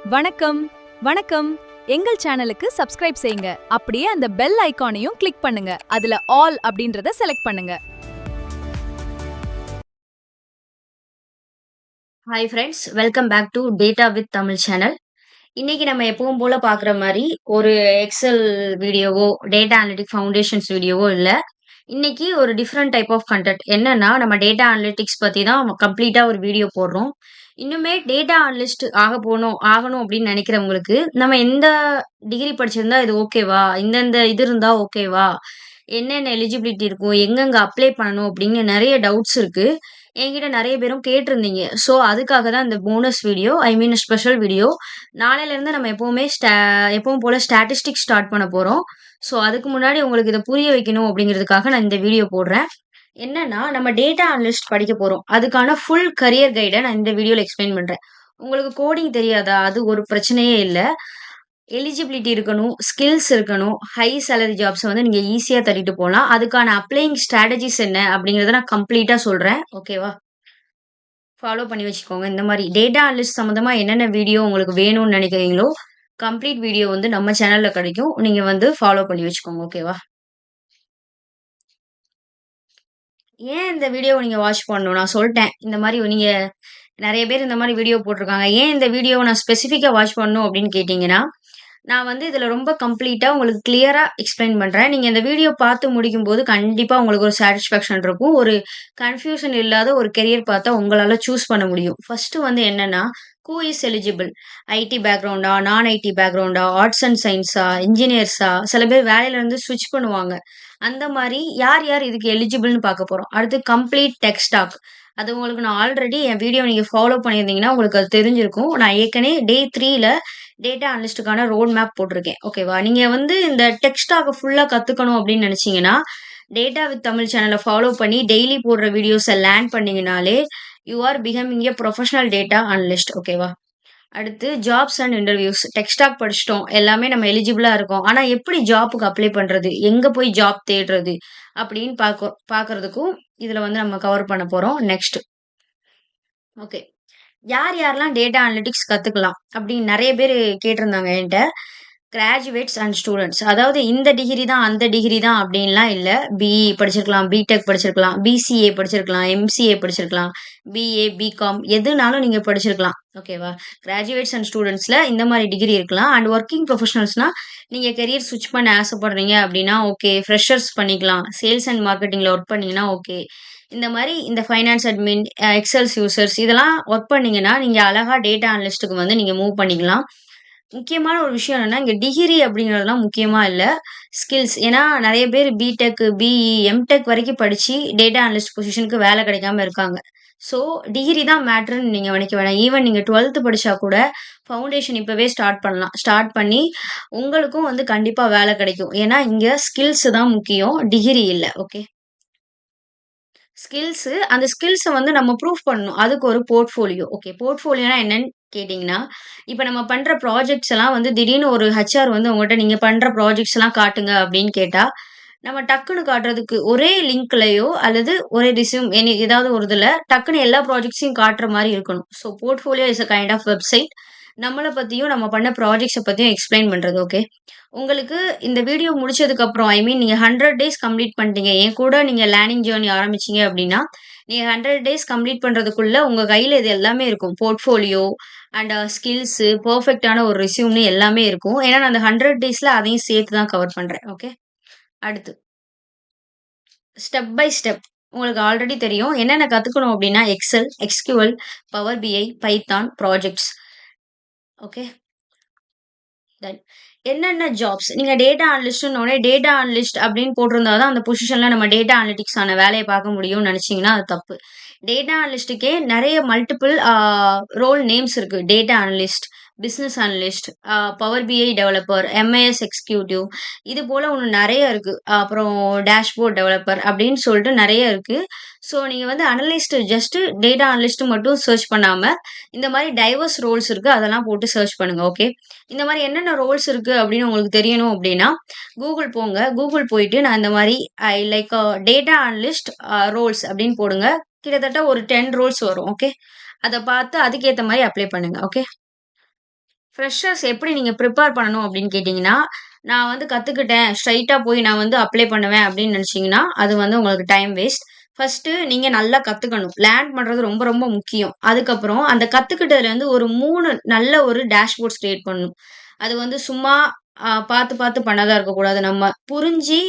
வணக்கம் வணக்கம். எங்கள் சேனலுக்கு சப்ஸ்கிரைப் செய்யுங்க. அப்படியே அந்த பெல் ஐகானையும் கிளிக் பண்ணுங்க. அதுல ஆல் அப்படின்றத செலக்ட் பண்ணுங்க. Hi friends, welcome back to data with Tamil channel. இன்னைக்கு நம்ம எப்பவும் போல பார்க்குற மாதிரி ஒரு எக்ஸல் வீடியோவோ டேட்டா அனலிட்டிக் ஃபவுண்டேஷன்ஸ் வீடியோவோ இல்லை. இன்னைக்கு ஒரு டிஃப்ரெண்ட் டைப் ஆஃப் கண்டென்ட் என்னன்னா நம்ம டேட்டா அனலிட்டிக்ஸ் பற்றி தான் கம்ப்ளீட்டாக ஒரு வீடியோ போடுறோம். இன்னுமே டேட்டா அனலிஸ்ட் ஆகணும் அப்படின்னு நினைக்கிறவங்களுக்கு நம்ம எந்த டிகிரி படிச்சிருந்தா இது ஓகேவா, இந்தந்த இது இருந்தா ஓகேவா, என்னென்ன எலிஜிபிலிட்டி இருக்கும், எங்கெங்க அப்ளை பண்ணணும் அப்படின்னு நிறைய டவுட்ஸ் இருக்கு. என்கிட்ட நிறைய பேரும் கேட்டிருந்தீங்க. ஸோ அதுக்காக தான் இந்த போனஸ் வீடியோ, ஐ மீன் ஸ்பெஷல் வீடியோ. நாளையிலேருந்து நம்ம எப்பவும் போல ஸ்டாட்டிஸ்டிக்ஸ் ஸ்டார்ட் பண்ண போகிறோம். ஸோ அதுக்கு முன்னாடி உங்களுக்கு இதை புரிய வைக்கணும் அப்படிங்கிறதுக்காக நான் இந்த வீடியோ போடுறேன். என்னன்னா நம்ம டேட்டா அனலிஸ்ட் படிக்க போறோம். அதுக்கான ஃபுல் கரியர் கைட நான் இந்த வீடியோல எக்ஸ்பிளைன் பண்றேன். உங்களுக்கு கோடிங் தெரியாதா? அது ஒரு பிரச்சனையே இல்ல. எலிஜிபிலிட்டி இருக்கணும், ஸ்கில்ஸ் இருக்கணும், ஹை சேலரி ஜாப்ஸ வந்து நீங்க ஈஸியா தள்ளிட்டு போலாம். அதுக்கான அப்ளையிங் ஸ்ட்ராட்டஜிஸ் என்ன அப்படிங்கிறத நான் கம்ப்ளீட்டா சொல்றேன். ஓகேவா? ஃபாலோ பண்ணி வச்சுக்கோங்க. இந்த மாரி டேட்டா அனலிஸ்ட் சம்மந்தமா என்னென்ன வீடியோ உங்களுக்கு வேணும்னு நினைக்கிறீங்களோ, கம்ப்ளீட் வீடியோ வந்து நம்ம சேனல்ல கிடைக்கும். நீங்க வந்து ஃபாலோ பண்ணி வச்சுக்கோங்க. ஓகேவா? ஏன் இந்த வீடியோவ நீங்க வாட்ச் பண்ணணும்? நான் சொல்ட்டேன். இந்த மாரி நீங்க நெறைய பேர் இந்த மாரி வீடியோ போட்டுருக்காங்க. ஏன் இந்த வீடியோவ நான் ஸ்பெசிஃபிக்கா வாட்ச் பண்ணணும் அப்படின்னு கேட்டீங்கன்னா, நான் வந்து இதுல ரொம்ப கம்ப்ளீட்டா உங்களுக்கு கிளியரா எக்ஸ்பிளைன் பண்றேன். நீங்க இந்த வீடியோ பார்த்து முடிக்கும்போது கண்டிப்பா உங்களுக்கு ஒரு சாட்டிஸ்ஃபேக்ஷன் இருக்கும். ஒரு கன்ஃப்யூஷன் இல்லாத ஒரு கெரியர் பாத்த உங்களால சூஸ் பண்ண முடியும். ஃபர்ஸ்ட்டு வந்து என்னன்னா, ஹூ இஸ் எலிஜிபிள்? ஐடி பேக்ரவுண்டா? நான் ஐடி பேக்ரவுண்டா? ஆர்ட்ஸ் அண்ட் சயன்ஸா? இன்ஜினியர்ஸா? சில பேர் வேலையில இருந்து ஸ்விட்ச் பண்ணுவாங்க. அந்த மாரி யார் யார் இதுக்கு எலிஜிபிள்ன்னு பார்க்க போறோம். அடுத்து கம்ப்ளீட் டெக் ஸ்டாக். அது உங்களுக்கு நான் ஆல்ரெடி என் வீடியோ நீங்க ஃபாலோ பண்ணியிருந்தீங்கன்னா, உங்களுக்கு அது தெரிஞ்சிருக்கும். நான் ஏற்கனவே டே 3ல டேட்டா அனலிஸ்ட்டுக்கான ரோட் மேப் போட்டிருக்கேன். ஓகேவா? நீங்க வந்து இந்த டெக் ஸ்டாக்க ஃபுல்லா கத்துக்கணும் அப்படின்னு நினைச்சீங்கன்னா, டேட்டா வித் தமிழ் சேனல ஃபாலோ பண்ணி டெய்லி போடுற வீடியோஸ லேர்ன் பண்ணீங்கனாலே, you are becoming a professional data analyst. ஓகேவா? அடுத்து jobs and interviews. Tech stack படிச்சுட்டோம். எல்லாமே நம்ம எலிஜிபிளா இருக்கோம். ஆனா எப்படி ஜாப்க்கு அப்ளை பண்றது? எங்க போய் ஜாப் தேடுறது? அப்படின்னு பார்க்கறதுக்கும் இதுல வந்து நம்ம கவர் பண்ண போறோம். நெக்ஸ்ட். ஓகே. யார் யாரெல்லாம் டேட்டா அனலிட்டிக்ஸ் கத்துக்கலாம்? அப்படின்னு நெறைய பேரு கேட்டிருந்தாங்க என்ட்ட. Graduates and students. அதாவது இந்த டிகிரி தான், அந்த டிகிரி தான் அப்படின்லாம் இல்ல. பிஇ படிச்சிருக்கலாம், பிடெக் படிச்சிருக்கலாம், பிசிஏ படிச்சிருக்கலாம், எம்சிஏ படிச்சிருக்கலாம், பிஏ, பிகாம் எதுனாலும் நீங்க படிச்சிருக்கலாம். ஓகேவா? கிராஜுவேட்ஸ் அண்ட் ஸ்டூடண்ட்ஸ்ல இந்த மாரி டிகிரி இருக்கலாம். அண்ட் ஒர்க்கிங் ப்ரொஃபஷனல்ஸ்னா நீங்க கெரியர் ஸ்விட்ச் பண்ண ஆசைப்படுறீங்க அப்படின்னா ஓகே. ஃப்ரெஷர்ஸ் பண்ணிக்கலாம். சேல்ஸ் அண்ட் மார்க்கெட்டிங்ல ஒர்க் பண்ணீங்கன்னா ஓகே. இந்த மாரி இந்த ஃபைனான்ஸ் அட்மின், எக்ஸெல்ஸ் யூசர்ஸ் இதெல்லாம் ஒர்க் பண்ணீங்கன்னா, நீங்க அழகா டேட்டா அனலிஸ்ட்க்கு வந்து நீங்க மூவ் பண்ணிக்கலாம். முக்கியமான ஒரு விஷயம் என்னன்னா, இங்க டிகிரி அப்படிங்கிறதெல்லாம் முக்கியமா இல்ல. ஸ்கில்ஸ். ஏன்னா நெறைய பேர் பிடெக், பிஇ, எம்டெக் வரைக்கும் படிச்சு டேட்டா அனலிஸ்ட் பொசிஷனுக்கு வேலை கிடைக்காம இருக்காங்க. ஸோ டிகிரி தான் மேட்டர்ன்னு நீங்க நினைக்க வேணாம். ஈவன் நீங்க 12த் படிச்சா கூட ஃபவுண்டேஷன் இப்பவே ஸ்டார்ட் பண்ணலாம். ஸ்டார்ட் பண்ணி உங்களுக்கும் வந்து கண்டிப்பா வேலை கிடைக்கும். ஏன்னா இங்க ஸ்கில்ஸ் தான் முக்கியம். டிகிரி இல்ல. ஓகே. அந்த ஸ்கில்ஸ வந்து நம்ம ப்ரூஃப் பண்ணணும். அதுக்கு ஒரு போர்ட்ஃபோலியோ. ஓகே. போர்ட்ஃபோலியோனா என்னன்னு கேட்டீங்கன்னா, இப்ப நம்ம பண்ற ப்ராஜெக்ட்ஸ் எல்லாம் வந்து திடீர்னு ஒரு ஹெச்ஆர் வந்து உங்கட்ட நீங்க பண்ற ப்ராஜெக்ட்ஸ் எல்லாம் காட்டுங்க அப்படின்னு கேட்டா, நம்ம டக்குன்னு காட்டுறதுக்கு ஒரே லிங்க்லயோ அல்லது ஒரே ரெஸ்யூம் ஏதாவது ஒரு இதுல டக்குன்னு எல்லா ப்ராஜெக்ட்ஸையும் காட்டுற மாரி இருக்கணும். So portfolio is a kind of website. நம்மள பத்தியும், நம்ம பண்ண ப்ராஜெக்ட்ஸ பத்தியும் எக்ஸ்பிளைன் பண்றது. ஓகே. உங்களுக்கு இந்த வீடியோ முடிச்சதுக்கு அப்புறம் ஐ மீன் நீங்க 100 டேஸ் கம்ப்ளீட் பண்ணிட்டீங்க. என் கூட நீங்க லேர்னிங் ஜர்னி ஆரம்பிச்சீங்க அப்படின்னா, நீங்க 100 டேஸ் கம்ப்ளீட் பண்றதுக்குள்ள உங்க கையில இது எல்லாமே இருக்கும். போர்ட்ஃபோலியோ அண்ட் ஸ்கில்ஸு, பெர்ஃபெக்ட்டான ஒரு ரெஸ்யூம்னு எல்லாமே இருக்கும். ஏன்னா நான் அந்த 100 டேஸ்ல அதையும் சேர்த்து தான் கவர் பண்றேன். ஓகே. அடுத்து ஸ்டெப் பை ஸ்டெப் உங்களுக்கு ஆல்ரெடி தெரியும். என்னென்ன கத்துக்கணும் அப்படின்னா, எக்ஸெல், எஸ்கியூஎல், பவர் பிஐ, பைத்தான், ப்ராஜெக்ட்ஸ். ஓகே. டன். என்னென்ன ஜாப்ஸ்? நீங்க டேட்டா அனலிஸ்ட்னோனே, டேட்டா அனலிஸ்ட் அப்படின்னு போட்டிருந்தா தான் அந்த பொசிஷன்ல நம்ம டேட்டா அனலிட்டிக்ஸான வேலைய பார்க்க முடியும்னு நெனச்சீங்கன்னா, அது தப்பு. டேட்டா அனலிஸ்ட்டுக்கே நெறைய மல்டிபிள் ரோல் நேம்ஸ் இருக்கு. Data analyst, business analyst, power BI developer, MIS executive இது போல இன்னும் நெறைய இருக்கு. அப்புறம் டேஷ்போர்ட் டெவலப்பர் அப்படின்னு சொல்லிட்டு நெறைய இருக்கு. ஸோ நீங்க வந்து அனலிஸ்ட் ஜஸ்ட் டேட்டா அனலிஸ்ட் மட்டும் சர்ச் பண்ணாம, இந்த மாரி டைவர்ஸ் ரோல்ஸ் இருக்கு. அதெல்லாம் போட்டு சர்ச் பண்ணுங்க. ஓகே. இந்த மாரி என்னென்ன ரோல்ஸ் இருக்கு அப்படின்னு உங்களுக்கு தெரியணும் அப்படின்னா, கூகுள் போங்க. கூகுள் போயிட்டு நான் இந்த மாரி I like data analyst roles அப்படின்னு போடுங்க. கிட்டத்தட்ட ஒரு 10 ரோல்ஸ் வரும். ஓகே. அத பார்த்து அதுக்கேத்த மாரி அப்ளை பண்ணுங்க. ஓகே. ஃப்ரெஷர்ஸ் எப்படி நீங்க ப்ரிப்பேர் பண்ணணும் அப்படின்னு கேட்டீங்கன்னா, நான் வந்து கத்துக்கிட்டேன். ஸ்ட்ரெயிட்டா போய் நான் வந்து அப்ளை பண்ணுவேன் அப்படின்னு நினைச்சீங்கன்னா, அது வந்து உங்களுக்கு டைம் வேஸ்ட். ஃபர்ஸ்ட்டு நீங்க நல்லா கத்துக்கணும். லேர்ன் பண்றது ரொம்ப ரொம்ப முக்கியம். அதுக்கப்புறம் அந்த கத்துக்கிட்டதுலேருந்து ஒரு 3 நல்ல ஒரு டேஷ்போர்ட்ஸ் கிரியேட் பண்ணணும். அது வந்து சும்மா பார்த்து பார்த்து பண்ணதா இருக்கக்கூடாது. நம்ம புரிஞ்சு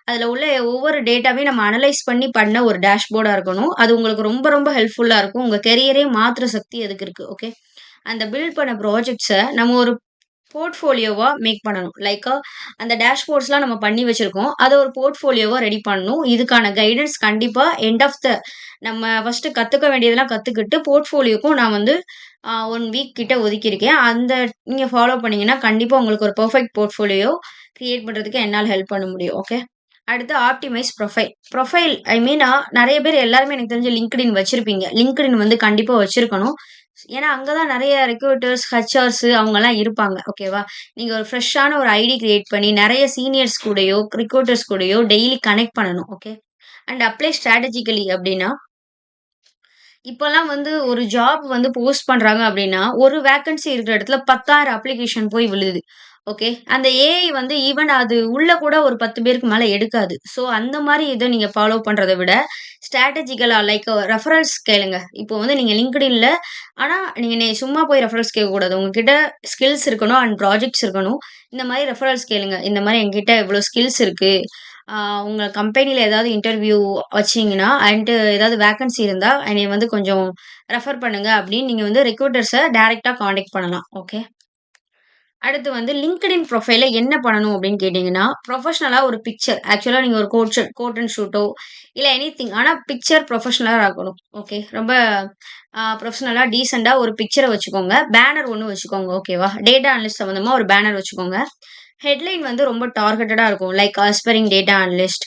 அதில உள்ள ஒவ்வொரு டேட்டாவையும் நம்ம அனலைஸ் பண்ணி பண்ண ஒரு டேஷ்போர்டா இருக்கணும். அது உங்களுக்கு ரொம்ப ரொம்ப ஹெல்ப்ஃபுல்லா இருக்கும். உங்க கெரியரே மாத்துற சக்தி அதுக்கு இருக்கு. ஓகே. அந்த பில்ட் பண்ண ப்ராஜெக்ட்ஸ நம்ம ஒரு போர்ட்ஃபோலியோவா மேக் பண்ணணும். லைக் அந்த டேஷ்போர்ட்ஸ்லாம் நம்ம பண்ணி வச்சிருக்கோம். அத ஒரு போர்ட்ஃபோலியோவா ரெடி பண்ணணும். இதுக்கான கைடன்ஸ் கண்டிப்பா எண்ட் ஆஃப் த நம்ம ஃபர்ஸ்ட்டு கத்துக்க வேண்டியதெல்லாம் கத்துக்கிட்டு, போர்ட்ஃபோலியோக்கும் நான் வந்து 1 வீக் கிட்ட ஒதுக்கியிருக்கேன். அந்த நீங்க ஃபாலோ பண்ணீங்கன்னா, கண்டிப்பா உங்களுக்கு ஒரு பெர்ஃபெக்ட் போர்ட்ஃபோலியோ கிரியேட் பண்றதுக்கு என்னால ஹெல்ப் பண்ண முடியும். ஓகே. அடுத்து ஆப்டிமைஸ் ப்ரொஃபைல். ப்ரொஃபைல் ஐ மீன் நெறைய பேர் எல்லாருமே எனக்கு தெரிஞ்சு LinkedIn வச்சிருப்பீங்க. LinkedIn வந்து கண்டிப்பா வச்சிருக்கணும். ஏன்னா, அங்க தான் நெறைய ரெக்ரூட்டர்ஸ், ஹெச்ஆர்ஸ் அவங்கலாம் இருப்பாங்க. ஓகேவா? நீங்க ஒரு ஃப்ரெஷ்ஷான ஒரு ஐடி கிரியேட் பண்ணி நெறைய சீனியர்ஸ் கூடயோ, ரிக்ரூட்டர்ஸ் கூடயோ டெய்லி கனெக்ட் பண்ணணும். ஓகே. அண்ட் அப்ளை ஸ்ட்ராட்டஜிக்கலி அப்டின்னா இப்பல்லாம் வந்து ஒரு ஜாப் வந்து போஸ்ட் பண்றாங்க அப்படின்னா, ஒரு வேக்கன்சி இருக்கிற இடத்துல 10,000 அப்ளிகேஷன் போய் விழுது. ஓகே. அந்த ஏஐ வந்து ஈவன் அது உள்ள கூட ஒரு 10 பேருக்கு மேல எடுக்காது. ஸோ அந்த மாரி இத நீங்க ஃபாலோ பண்றத விட, ஸ்ட்ராட்டஜிக்கலா லைக் ரெஃபரல்ஸ் கேளுங்க. இப்போ வந்து நீங்க LinkedInல ஆனா நீங்க சும்மா போய் ரெஃபரல்ஸ் கேட்கக்கூடாது. உங்ககிட்ட ஸ்கில்ஸ் இருக்கணும் அண்ட் ப்ராஜெக்ட்ஸ் இருக்கணும். இந்த மாரி ரெஃபரல்ஸ் கேளுங்க. இந்த மாரி என்கிட்ட இவ்ளோ ஸ்கில்ஸ் இருக்கு. ஆ உங்க கம்பெனில ஏதாவது இன்டர்வியூ வச்சீங்கன்னா, அண்ட் ஏதாவது வேக்கன்சி இருந்தா என்னைய வந்து கொஞ்சம் ரெஃபர் பண்ணுங்க அப்படின்னு நீங்க வந்து ரெக்ரூட்டர்ஸ டைரக்ட்டா கான்டாக்ட் பண்ணலாம். ஓகே. அடுத்து வந்து LinkedIn ப்ரொஃபைல்ல என்ன பண்ணணும் அப்படின்னு கேட்டீங்கன்னா, ப்ரொஃபஷனலா ஒரு பிக்சர் ஆக்சுவலா நீங்க ஒரு கோட் அண்ட் ஷூட்டோ இல்ல எனிதிங் ஆனா பிக்சர் ப்ரொஃபஷனலா இருக்கணும். ஓகே. ரொம்ப ப்ரொஃபஷனலா டீசென்ட்டா ஒரு பிக்சர வச்சுக்கோங்க. பேனர் ஒண்ணு வச்சுக்கோங்க. ஓகேவா? டேட்டா அனலிஸ்ட் சம்மந்தமா ஒரு பேனர் வச்சுக்கோங்க. ஹெட்லைன் வந்து ரொம்ப டார்கெட்டடா இருக்கும். Like aspiring data analyst,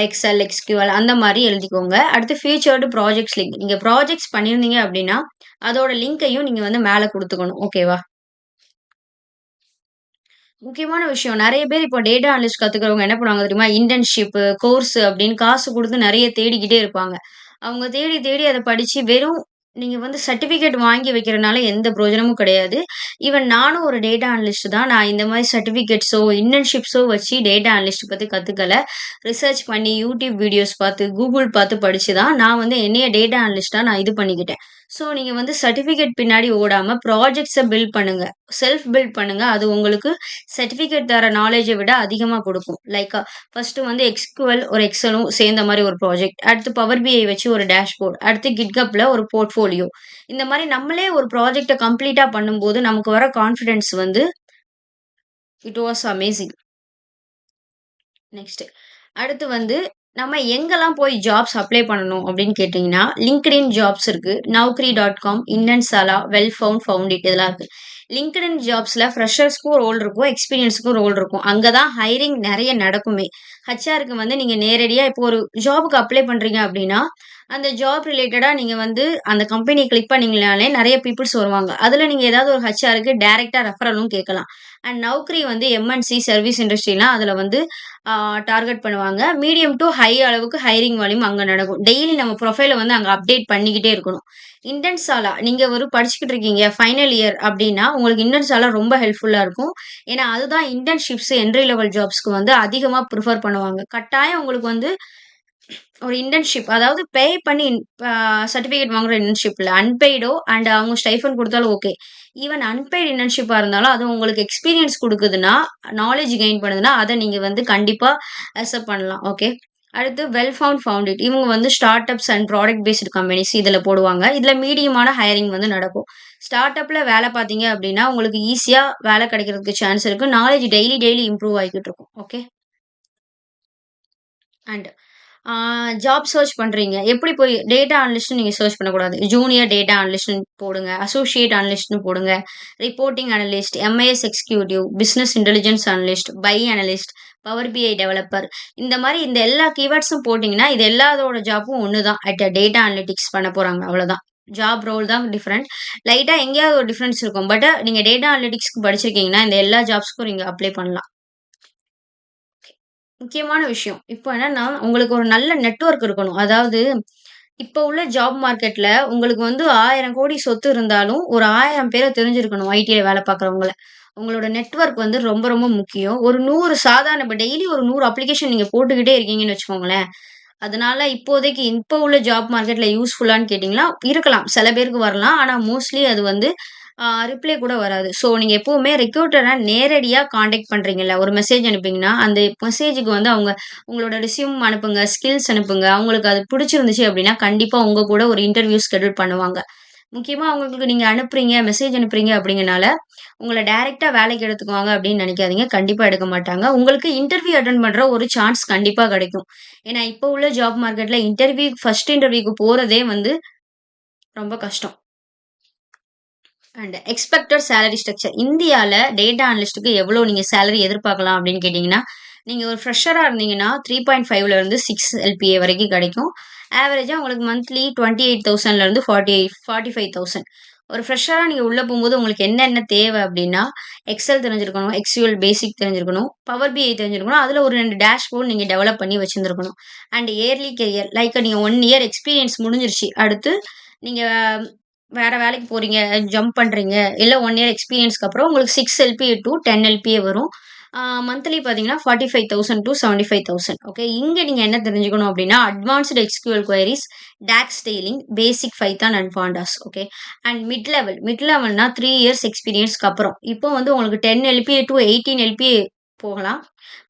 excel, SQL அந்த மாரி எழுதிக்கோங்க. அடுத்து ஃபீச்சர்டு ப்ராஜெக்ட்ஸ் லிங்க். நீங்க ப்ராஜெக்ட்ஸ் பண்ணியிருந்தீங்க அப்படின்னா, அதோட லிங்க்கையும் நீங்க வந்து மேல குடுத்துக்கணும். ஓகேவா? முக்கியமான விஷயம். நெறைய பேர் இப்போ டேட்டா அனலிஸ்ட் கத்துக்கிறவங்க என்ன பண்ணுவாங்க தெரியுமா? இன்டர்ன்ஷிப்பு, கோர்ஸ் அப்படின்னு காசு குடுத்து நெறைய தேடிக்கிட்டே இருப்பாங்க. அவங்க தேடி தேடி அத படிச்சு வெறும் நீங்க வந்து சர்டிஃபிகேட் வாங்கி வைக்கிறனால எந்த பிரயோஜனமும் கிடையாது. ஈவன் நானும் ஒரு டேட்டா அனலிஸ்ட் தான். நான் இந்த மாரி சர்டிஃபிகேட்ஸோ, இன்டர்ன்ஷிப்ஸோ வச்சு டேட்டா அனலிஸ்ட் பத்தி கத்துக்கல. ரிசர்ச் பண்ணி யூடியூப் வீடியோஸ் பார்த்து, கூகுள் பார்த்து படிச்சு தான் நான் வந்து என்னைய டேட்டா அனலிஸ்ட்டா நான் இது பண்ணிக்கிட்டேன். ஸோ நீங்க வந்து சர்டிஃபிகேட் பின்னாடி ஓடாம ப்ராஜெக்ட்ஸ பில்ட் பண்ணுங்க. செல்ஃப் பில்ட் பண்ணுங்க. அது உங்களுக்கு சர்டிஃபிகேட் தர நாலேட்ஜ விட அதிகமா குடுக்கும். லைக் ஃபர்ஸ்ட்டு வந்து எஸ்கியூஎல் ஒரு எக்ஸலும் சேர்ந்த மாரி ஒரு ப்ராஜெக்ட். அடுத்து பவர் பிஐ வச்சு ஒரு டேஷ்போர்ட். அடுத்து கிட்ஹப்ல ஒரு போர்ட்ஃபோலியோ. இந்த மாரி நம்மளே ஒரு ப்ராஜெக்ட்ட கம்ப்ளீட்டா பண்ணும்போது, நமக்கு வர கான்ஃபிடன்ஸ் வந்து இட் வாஸ் அமேசிங். நெக்ஸ்ட். அடுத்து வந்து நம்ம எங்கெல்லாம் போய் ஜாப்ஸ் அப்ளை பண்ணணும் அப்படின்னு கேட்டீங்கன்னா, LinkedIn ஜாப்ஸ் இருக்கு. Naukri.com, Indensala, Wellfound, Foundit இதெல்லாம் இருக்கு. LinkedIn ஜாப்ஸ்ல ஃப்ரெஷர்ஸ்க்கும் ரோல் இருக்கும். எக்ஸ்பீரியன்ஸ்க்கும் ரோல் இருக்கும். அங்க தான் ஹைரிங் நெறைய நடக்குமே. ஹெச்ஆர்க்கு வந்து நீங்க நேரடியா இப்போ ஒரு ஜாப்க்கு அப்ளை பண்றீங்க அப்படின்னா, அந்த ஜாப் ரிலேட்டடா நீங்க வந்து அந்த கம்பெனிய கிளிக் பண்ணீங்கனாலே நெறைய பீப்பிள்ஸ் வருவாங்க. அதுல நீங்க ஏதாவது ஒரு ஹெச்ஆர்க்கு டைரக்ட்டா ரெஃபரலும் கேட்கலாம். அண்ட் Naukri வந்து எம்&சி சர்வீஸ் இண்டஸ்ட்ரிலாம் அதுல வந்து டார்கெட் பண்ணுவாங்க. மீடியம் டூ ஹை அளவுக்கு ஹைரிங் வால்யூம் அங்க நடக்கும். டெய்லி நம்ம ப்ரொஃபைல வந்து அங்க அப்டேட் பண்ணிக்கிட்டே இருக்கணும். இன்டென்சாலா நீங்க ஒரு படிச்சுக்கிட்டு இருக்கீங்க ஃபைனல் இயர் அப்டின்னா, உங்களுக்கு இன்டென்சாலா ரொம்ப ஹெல்ப்ஃபுல்லா இருக்கும். ஏன்னா, அதுதான் இன்டர்ன்ஷிப்ஸ் என்ட்ரி லெவல் ஜாப்ஸ்க்கு வந்து அதிகமா பிரிஃபர் பண்ணுவாங்க. கட்டாயம் உங்களுக்கு வந்து ஒரு இன்டர்ன்ஷிப் அதாவது பே பண்ணி சர்டிஃபிகேட் வாங்குற இன்டர்ன்ஷிப் இல்ல. அன்பெய்டோ அண்ட் அவங்க ஸ்டைஃபண்ட் குடுத்தாலும் ஓகே. ஈவன் அன்பெய்ட் இன்டர்ன்ஷிப்பா இருந்தாலும், அது உங்களுக்கு எக்ஸ்பீரியன்ஸ் குடுக்குதுன்னா, நாலேட்ஜ் கெயின் பண்ணுதுன்னா, அத நீங்க வந்து கண்டிப்பா அக்செப்ட் பண்ணலாம். ஓகே. அடுத்து வெல் ஃபவுண்ட் ஃபவுண்ட் இட். இவங்க வந்து start ups and product based companies இதுல போடுவாங்க. இதுல மீடியமான ஹையரிங் வந்து நடக்கும். ஸ்டார்ட் அப்ல வேல பார்த்தீங்க அப்டின்னா, உங்களுக்கு ஈஸியா வேல கிடைக்கிறதுக்கு சான்ஸ் இருக்கு. நாலேட்ஜ் டெய்லி டெய்லி இம்ப்ரூவ் ஆயிக்கிட்டு இருக்கும். Okay. And a job search பண்றீங்க. எப்படி போய் டேட்டா அனலிஸ்ட்ன்னு நீங்க சர்ச் பண்ணக்கூடாது. ஜூனியர் டேட்டா அனலிஸ்ட்ன்னு போடுங்க. அசோசியேட் அனலிஸ்ட்ன்னு போடுங்க. Reporting analyst, MIS executive, business intelligence analyst, BI analyst, power BI developer இந்த மாரி இந்த எல்லா கீவேர்ட்ஸும் போட்டீங்கன்னா, இது எல்லாத்தோட ஜாப்பும் ஒண்ணு தான். டேட்டா அனலிட்டிக்ஸ் பண்ண போறாங்க. அவ்வளோதான். ஜாப் ரோல் தான் டிஃபரெண்ட். லைட்டா எங்கேயாவது ஒரு டிஃபரன்ஸ் இருக்கும். பட் நீங்க டேட்டா அனலிட்டிக்ஸ்க்கு படிச்சிருக்கீங்கன்னா, இந்த எல்லா ஜாப்ஸ்க்கும் நீங்க அப்ளை பண்ணலாம். முக்கியமான விஷயம். இப்போ என்னன்னா, உங்களுக்கு ஒரு நல்ல நெட்வொர்க் இருக்கணும். அதாவது இப்ப உள்ள ஜாப் மார்க்கெட்ல உங்களுக்கு வந்து 1000 கோடி சொத்து இருந்தாலும், ஒரு 1000 பேர தெரிஞ்சிருக்கணும் ஐடில வேலை பார்க்குறவங்கள. உங்களோட நெட்வொர்க் வந்து ரொம்ப ரொம்ப முக்கியம். ஒரு 100 சாதாரண இப்ப டெய்லி ஒரு 100 அப்ளிகேஷன் நீங்க போட்டுக்கிட்டே இருக்கீங்கன்னு வச்சுக்கோங்களேன். அதனால இப்போதைக்கு இப்ப உள்ள ஜாப் மார்க்கெட்ல யூஸ்ஃபுல்லான்னு கேட்டீங்கன்னா, இருக்கலாம். சில பேருக்கு வரலாம். ஆனா மோஸ்ட்லி அது வந்து ரிப்ளை கூட வராது. ஸோ நீங்க எப்பவுமே ரெக்ரூட்டர நேரடியா கான்டாக்ட் பண்றீங்கல்ல, ஒரு மெசேஜ் அனுப்புனீங்கன்னா, அந்த மெசேஜுக்கு வந்து அவங்க உங்களோட ரெஸ்யூம் அனுப்புங்க, ஸ்கில்ஸ் அனுப்புங்க. அவங்களுக்கு அது பிடிச்சிருந்துச்சு அப்படின்னா, கண்டிப்பா உங்க கூட ஒரு இன்டர்வியூ ஷெட்யூல் பண்ணுவாங்க. முக்கியமா அவங்களுக்கு நீங்க அனுப்புறீங்க, மெசேஜ் அனுப்புறீங்க அப்படிங்கனால, உங்கள டைரக்ட்டா வேலைக்கு எடுத்துக்குவாங்க அப்படின்னு நெனைக்காதீங்க. கண்டிப்பா எடுக்க மாட்டாங்க. உங்களுக்கு இன்டர்வியூ அட்டெண்ட் பண்ற ஒரு சான்ஸ் கண்டிப்பா கிடைக்கும். ஏன்னா, இப்போ உள்ள ஜாப் மார்க்கெட்ல ஃபர்ஸ்ட் இன்டர்வியூக்கு போறதே வந்து ரொம்ப கஷ்டம். And expected salary structure. இந்தியால டேட்டா அனலிஸ்ட்க்கு எவ்வளோ நீங்க சேலரி எதிர்பார்க்கலாம் அப்படின்னு கேட்டீங்கன்னா, நீங்க ஒரு ஃப்ரெஷரா இருந்தீங்கன்னா 3.5ல இருந்து 6 எல்பிஏ வரைக்கும் கிடைக்கும். ஆவரேஜா உங்களுக்கு மந்த்லி 28,000ல இருந்து 45,000. ஒரு ஃப்ரெஷரா நீங்க உள்ள போம்போது உங்களுக்கு என்னென்ன தேவை அப்படின்னா, எக்ஸெல் தெரிஞ்சிருக்கணும், எக்ஸ்கியூஎல் பேசிக் தெரிஞ்சிருக்கணும், பவர் பிஐ தெரிஞ்சிருக்கணும். அதுல ஒரு 2 டேஷ்போர்ட் நீங்க டெவலப் பண்ணி வச்சிருந்திருக்கணும். அண்ட் இயர்லி கெரியர் லைக் நீங்க 1 இயர் எக்ஸ்பீரியன்ஸ் முடிஞ்சிருச்சு. அடுத்து நீங்க வேற வேலைக்கு போறீங்க, ஜம்ப் பண்றீங்க. இல்ல 1 இயர் எக்ஸ்பீரியன்ஸ்க்கு அப்புறம் உங்களுக்கு 6 எல்பிஏ டூ 10 எல்பிஏ வரும். மந்த்லி பார்த்தீங்கன்னா 45,000 டூ 75,000. ஓகே. இங்க நீங்க என்ன தெரிஞ்சுக்கணும் அப்டின்னா, அட்வான்ஸ்ட் எஸ்கியூஎல் குயரீஸ், டாக்ஸ் டெய்லிங், basic Python and pandas. Okay. And mid லெவல்னா 3 இயர்ஸ் எக்ஸ்பீரியன்ஸ்க்கு அப்புறம். இப்போ வந்து உங்களுக்கு 10 எல்பிஏ டூ 18 எல்பிஏ போகலாம்.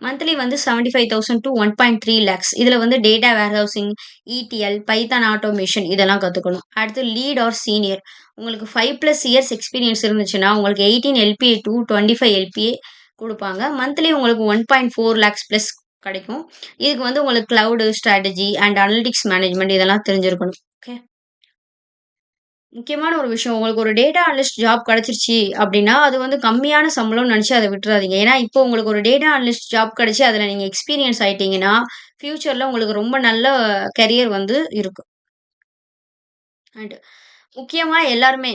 மந்த்லி வந்து 75,000 டூ 1.3 லேக்ஸ். இதுல வந்து data warehousing, ETL, Python automation இதெல்லாம் கத்துக்கணும். அடுத்து லீட் ஆர் சீனியர். உங்களுக்கு 5+ இயர்ஸ் எக்ஸ்பீரியன்ஸ் இருந்துச்சுன்னா, உங்களுக்கு 18 எல்பிஏ டூ 25 எல்பிஏ குடுப்பாங்க. மந்த்லி உங்களுக்கு 1.4 லேக்ஸ் பிளஸ் கிடைக்கும். இதுக்கு வந்து உங்களுக்கு cloud strategy and analytics management இதெல்லாம் தெரிஞ்சிருக்கணும். ஓகே. முக்கியமான ஒரு விஷயம். உங்களுக்கு ஒரு டேட்டா அனலிஸ்ட் ஜாப் கிடைச்சிருச்சு அப்டின்னா, அது வந்து கம்மியான சம்பளம்னு நெனச்சு அத விட்டுறாதீங்க. ஏன்னா, இப்போ உங்களுக்கு ஒரு டேட்டா அனலிஸ்ட் ஜாப் கிடைச்சு, அதுல நீங்க எக்ஸ்பீரியன்ஸ் ஆயிட்டீங்கன்னா, ஃபியூச்சர்ல உங்களுக்கு ரொம்ப நல்ல கரியர் வந்து இருக்கு. அண்ட் முக்கியமா எல்லாருமே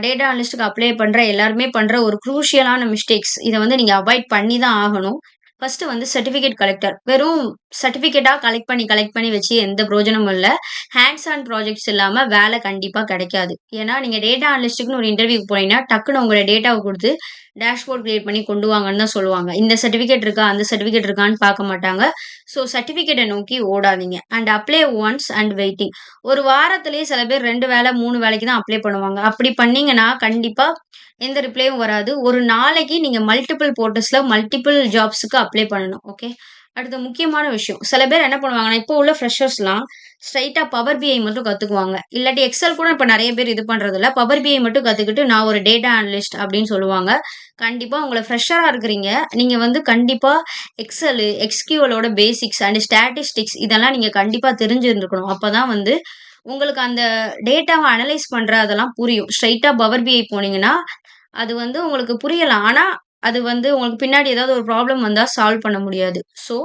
டேட்டா அனலிஸ்ட்க்கு அப்ளை பண்ற எல்லாருமே பண்ற ஒரு குரூஷியலான மிஸ்டேக்ஸ். இத வந்து நீங்க அவாய்ட் பண்ணி தான் ஆகணும். ஃபர்ஸ்ட் வந்து சர்டிஃபிகேட் கலெக்டர். வெறும் சர்டிஃபிகேட்டா கலெக்ட் பண்ணி வச்சு எந்த பிரயோஜனமும் இல்ல. ஹேண்ட்ஸ் ஆன் ப்ராஜெக்ட்ஸ் இல்லாம வேலை கண்டிப்பா கிடைக்காது. ஏன்னா, நீங்க டேட்டா அனலிஸ்ட்க்குன்னு ஒரு இன்டர்வியூக்கு போனீங்கன்னா, டக்குனு உங்களோட டேட்டாவ குடுத்து டேஷ்போர்ட் கிரியேட் பண்ணி கொண்டு வாங்கன்னு தான் சொல்லுவாங்க. இந்த சர்டிஃபிகேட் இருக்கா? அந்த சர்டிஃபிகேட் இருக்கான்னு பார்க்க மாட்டாங்க. ஸோ சர்டிஃபிகேட்ட நோக்கி ஓடாதீங்க. And apply once and waiting. ஒரு வாரத்திலேயே சில பேர் 2 வேலை, 3 வேலைக்கு தான் அப்ளை பண்ணுவாங்க. அப்படி பண்ணீங்கன்னா, கண்டிப்பா எந்த ரிப்ளேயும் வராது. ஒரு நாளைக்கு நீங்க மல்டிபிள் போர்ட்டல்ஸ்ல மல்டிபிள் ஜாப்ஸ்க்கு அப்ளை பண்ணணும். ஓகே. அடுத்த முக்கியமான விஷயம். சில பேர் என்ன பண்ணுவாங்கன்னா, இப்போ உள்ள ஃப்ரெஷர்ஸ்லாம் ஸ்ட்ரெய்ட்டா பவர் பிஐ மட்டும் கத்துக்குவாங்க. இல்லாட்டி எக்ஸெல் கூட இப்ப நெறைய பேர் இது பண்றதில்ல. பவர் பிஐ மட்டும் கத்துக்கிட்டு, நான் ஒரு டேட்டா அனலிஸ்ட் அப்படின்னு சொல்லுவாங்க. கண்டிப்பா உங்கள ஃப்ரெஷரா இருக்கிறீங்க. நீங்க வந்து கண்டிப்பா எக்ஸெல், எஸ்கியூஎல்லோட பேசிக்ஸ் அண்ட் ஸ்டாட்டிஸ்டிக்ஸ் இதெல்லாம் நீங்க கண்டிப்பா தெரிஞ்சிருந்திருக்கணும். அப்பதான் வந்து உங்களுக்கு அந்த டேட்டாவ அனலைஸ் பண்ற அதெல்லாம் புரியும். ஸ்ட்ரெய்ட்டா பவர் பிஐ போனீங்கன்னா, அது வந்து உங்களுக்கு புரியலாம். ஆனா, அது வந்து உங்களுக்கு பின்னாடி ஏதாவது ஒரு ப்ராப்ளம் வந்தா சால்வ் பண்ண முடியாது. ஸோ,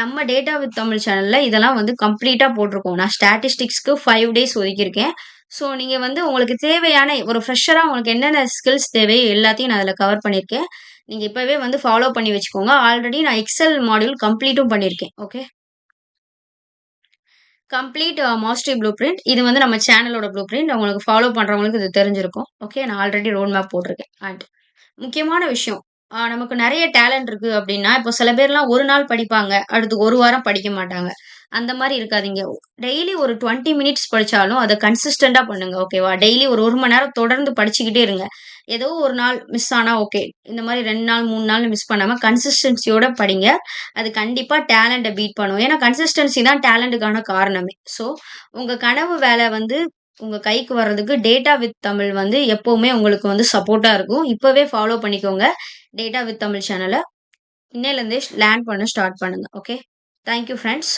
நம்ம டேட்டா வித் தமிழ் சேனல்ல இதெல்லாம் வந்து கம்ப்ளீட்டா போட்டிருக்கோம். நான் ஸ்டாட்டிஸ்டிக்ஸ்க்கு 5 டேஸ் ஒதுக்கியிருக்கேன். ஸோ, நீங்க வந்து உங்களுக்கு தேவையான ஒரு ஃப்ரெஷரா உங்களுக்கு என்னென்ன ஸ்கில்ஸ் தேவையோ எல்லாத்தையும் நான் அதில கவர் பண்ணியிருக்கேன். நீங்க இப்பவே வந்து ஃபாலோ பண்ணி வச்சுக்கோங்க. ஆல்ரெடி நான் எக்ஸெல் மாடியூல் கம்ப்ளீட்டும் பண்ணியிருக்கேன். Okay. Complete mastery blue print. இது வந்து நம்ம சேனலோட ப்ளூ பிரிண்ட். உங்களுக்கு ஃபாலோ பண்றவங்களுக்கு இது தெரிஞ்சிருக்கும். ஓகே. நான் ஆல்ரெடி ரோட் மேப் போட்டிருக்கேன். அண்ட் முக்கியமான விஷயம். நமக்கு நெறைய டேலண்ட் இருக்கு அப்டின்னா, இப்போ சில பேர்லாம் 1 நாள் படிப்பாங்க. அடுத்து 1 வாரம் படிக்க மாட்டாங்க. அந்த மாரி இருக்காதீங்க. டெய்லி ஒரு 20 மினிட்ஸ் படிச்சாலும் அத கன்சிஸ்டன்ட்டா பண்ணுங்க. ஓகேவா? டெய்லி ஒரு 1 மணி நேரம் தொடர்ந்து படிச்சுக்கிட்டே இருங்க. ஏதோ ஒரு நாள் மிஸ் ஆனா ஓகே. இந்த மாரி 2 நாள், 3 நாள் மிஸ் பண்ணாம கன்சிஸ்டன்சியோட படிங்க. அது கண்டிப்பா டேலண்ட்ட பீட் பண்ணும். ஏன்னா கன்சிஸ்டன்சி தான் டேலண்ட்டுக்கான காரணமே. ஸோ, உங்க கனவு வேல வந்து உங்க கைக்கு வர்றதுக்கு டேட்டா வித் தமிழ் வந்து எப்பவுமே உங்களுக்கு வந்து சப்போர்ட்டா இருக்கும். இப்பவே ஃபாலோ பண்ணிக்கோங்க. டேட்டா வித் தமிழ் சேனல. இன்னையிலருந்தே லேர்ன் பண்ண ஸ்டார்ட் பண்ணுங்க. ஓகே. Thank you friends.